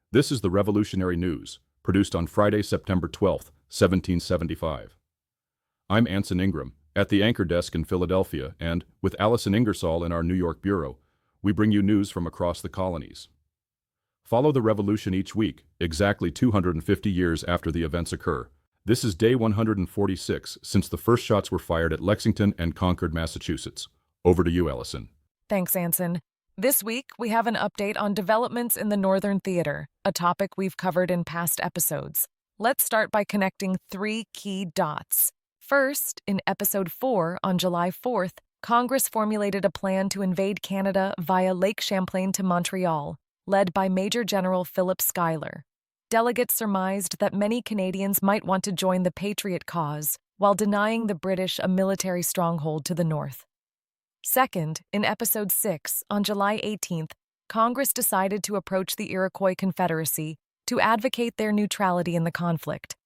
This is the Revolutionary News, produced on Friday, September 12, 1775. I'm Anson Ingram, at the anchor desk in Philadelphia, and, with Allison Ingersoll in our New York bureau, we bring you news from across the colonies. Follow the revolution each week, exactly 250 years after the events occur. This is day 146 since the first shots were fired at Lexington and Concord, Massachusetts. Over to you, Allison. Thanks, Anson. This week, we have an update on developments in the Northern Theater, a topic we've covered in past episodes. Let's start by connecting three key dots. First, in Episode 4 on July 4th, Congress formulated a plan to invade Canada via Lake Champlain to Montreal, led by Major General Philip Schuyler. Delegates surmised that many Canadians might want to join the Patriot cause while denying the British a military stronghold to the north. Second, in Episode 6, on July 18th, Congress decided to approach the Iroquois Confederacy to advocate their neutrality in the conflict.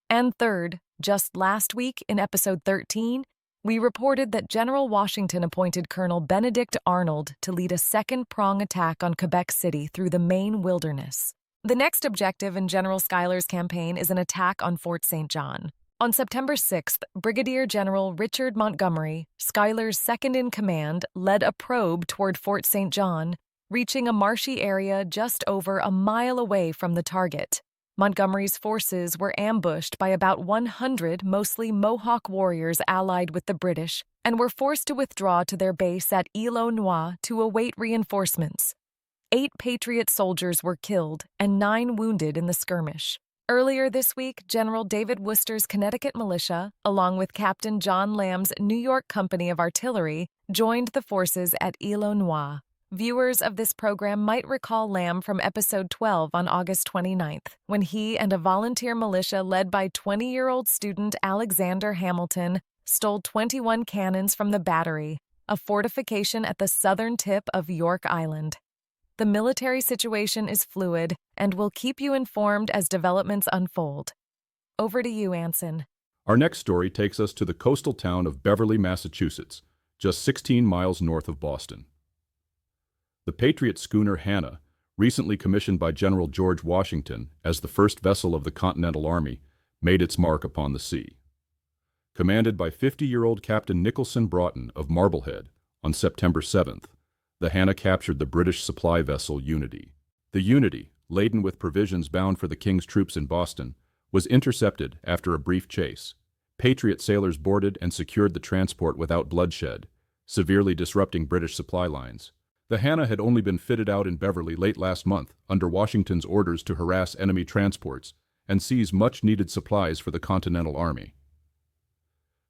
And third, just last week in Episode 13, we reported that General Washington appointed Colonel Benedict Arnold to lead a second-prong attack on Quebec City through the Maine wilderness. The next objective in General Schuyler's campaign is an attack on Fort St. John. On September 6th, Brigadier General Richard Montgomery, Schuyler's second-in-command, led a probe toward Fort St. John, reaching a marshy area just over a mile away from the target. Montgomery's forces were ambushed by about 100 mostly Mohawk warriors allied with the British and were forced to withdraw to their base at Île Noire to await reinforcements. 8 Patriot soldiers were killed and 9 wounded in the skirmish. Earlier this week, General David Wooster's Connecticut militia, along with Captain John Lamb's New York Company of Artillery, joined the forces at Île Noire. Viewers of this program might recall Lamb from Episode 12 on August 29th, when he and a volunteer militia led by 20-year-old student Alexander Hamilton stole 21 cannons from the Battery, a fortification at the southern tip of York Island. The military situation is fluid, and we'll keep you informed as developments unfold. Over to you, Anson. Our next story takes us to the coastal town of Beverly, Massachusetts, just 16 miles north of Boston. The Patriot schooner Hannah, recently commissioned by General George Washington as the first vessel of the Continental Army, made its mark upon the sea. Commanded by 50-year-old Captain Nicholson Broughton of Marblehead on September 7th, the Hannah captured the British supply vessel Unity. The Unity, laden with provisions bound for the King's troops in Boston, was intercepted after a brief chase. Patriot sailors boarded and secured the transport without bloodshed, severely disrupting British supply lines. The Hannah had only been fitted out in Beverly late last month under Washington's orders to harass enemy transports and seize much-needed supplies for the Continental Army.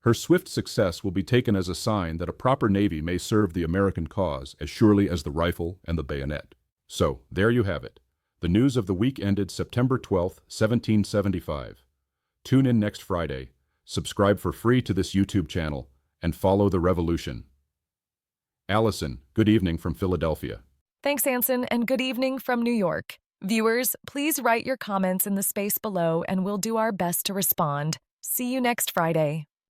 Her swift success will be taken as a sign that a proper navy may serve the American cause as surely as the rifle and the bayonet. So, there you have it. The news of the week ended September 12, 1775. Tune in next Friday, subscribe for free to this YouTube channel, and follow the revolution. Allison, good evening from Philadelphia. Thanks, Anson, and good evening from New York. Viewers, please write your comments in the space below, and we'll do our best to respond. See you next Friday.